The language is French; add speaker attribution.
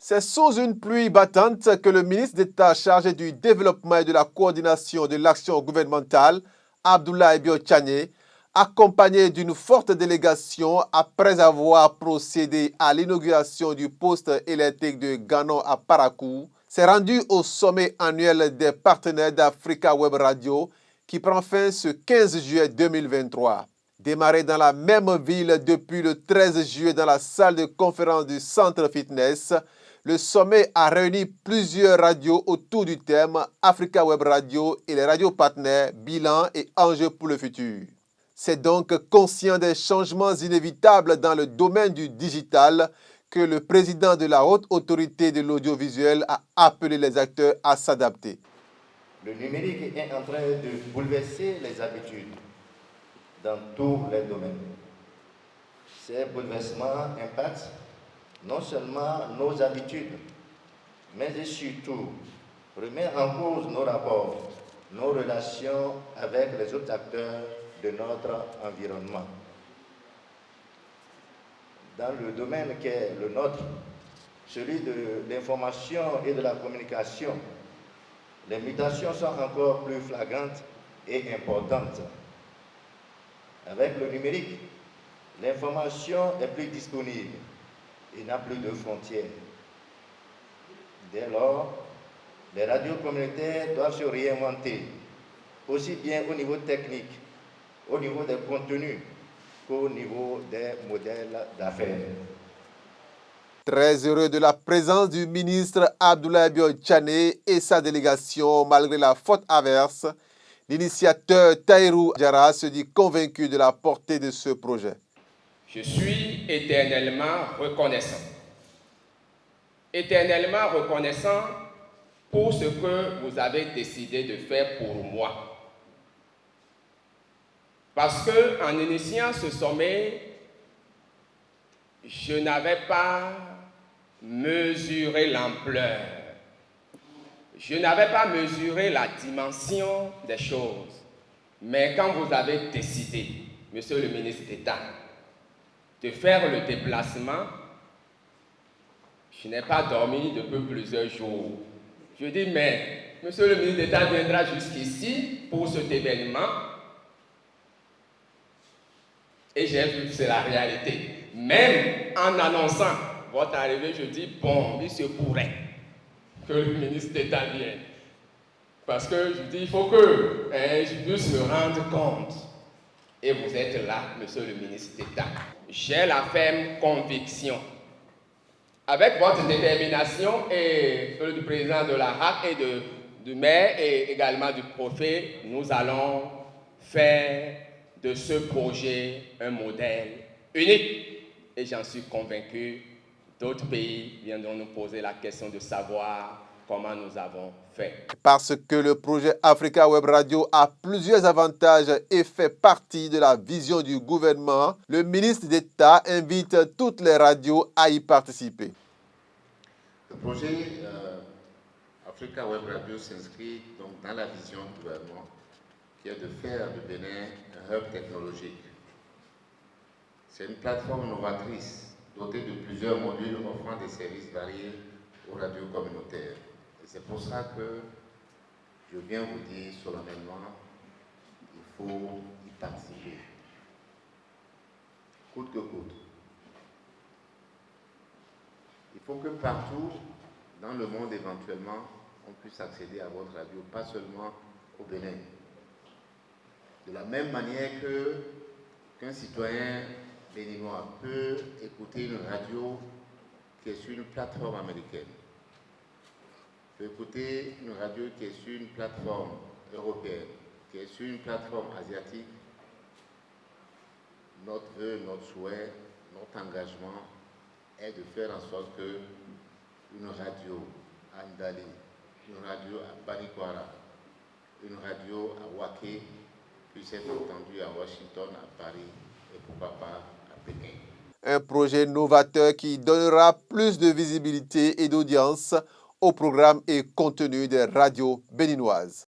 Speaker 1: C'est sous une pluie battante que le ministre d'État chargé du développement et de la coordination de l'action gouvernementale, Abdoulaye Bio-Tchane, accompagné d'une forte délégation après avoir procédé à l'inauguration du poste électrique de Ganon à Parakou, s'est rendu au sommet annuel des partenaires d'Africa Web Radio qui prend fin ce 15 juillet 2023. Démarré dans la même ville depuis le 13 juillet dans la salle de conférence du Centre Fitness, le sommet a réuni plusieurs radios autour du thème Africa Web Radio et les radios partenaires, bilan et enjeux pour le futur. C'est donc conscient des changements inévitables dans le domaine du digital que le président de la Haute Autorité de l'Audiovisuel a appelé les acteurs à s'adapter.
Speaker 2: Le numérique est en train de bouleverser les habitudes dans tous les domaines. Ces bouleversements impactent non seulement nos habitudes, mais et surtout remet en cause nos rapports, nos relations avec les autres acteurs de notre environnement. Dans le domaine qui est le nôtre, celui de l'information et de la communication, les mutations sont encore plus flagrantes et importantes. Avec le numérique, l'information est plus disponible et n'a plus de frontières. Dès lors, les radios communautaires doivent se réinventer, aussi bien au niveau technique, au niveau des contenus, qu'au niveau des modèles d'affaires.
Speaker 1: Très heureux de la présence du ministre Abdoulaye Bio-Tchane et sa délégation malgré la forte averse, l'initiateur Tahirou Diarra se dit convaincu de la portée de ce projet.
Speaker 3: Je suis éternellement reconnaissant. Éternellement reconnaissant pour ce que vous avez décidé de faire pour moi. Parce qu'en initiant ce sommet, je n'avais pas mesuré l'ampleur. Je n'avais pas mesuré la dimension des choses. Mais quand vous avez décidé, Monsieur le ministre d'État, de faire le déplacement, je n'ai pas dormi depuis plusieurs jours. Je dis, mais Monsieur le ministre d'État viendra jusqu'ici pour cet événement. Et j'ai vu que c'est la réalité. Même en annonçant votre arrivée, je dis, bon, il se pourrait que le ministre d'État vienne. Parce que je dis, il faut que je puisse me rendre compte. Et vous êtes là, Monsieur le ministre d'État. J'ai la ferme conviction, avec votre détermination et celle du président de la HAC et du maire et également du préfet, nous allons faire de ce projet un modèle unique. Et j'en suis convaincu, d'autres pays viendront nous poser la question de savoir comment nous avons fait.
Speaker 1: Parce que le projet Africa Web Radio a plusieurs avantages et fait partie de la vision du gouvernement, le ministre d'État invite toutes les radios à y participer.
Speaker 4: Le projet Africa Web Radio s'inscrit donc dans la vision du gouvernement qui est de faire du Bénin un hub technologique. C'est une plateforme novatrice dotée de plusieurs modules offrant des services variés aux radios communautaires. Et c'est pour ça que je viens vous dire solennellement qu'il faut y participer, coûte que coûte. Il faut que partout dans le monde, éventuellement, on puisse accéder à votre radio, pas seulement au Bénin. De la même manière qu'un citoyen béninois peut écouter une radio qui est sur une plateforme américaine, peut écouter une radio qui est sur une plateforme européenne, qui est sur une plateforme asiatique. Notre vœu, notre souhait, notre engagement est de faire en sorte que une radio à Ndali, une radio à Banikwara, une radio à Waké puisse être entendue à Washington, à Paris et pourquoi pas à Pékin.
Speaker 1: Un projet novateur qui donnera plus de visibilité et d'audience au programme et contenu des radios béninoises.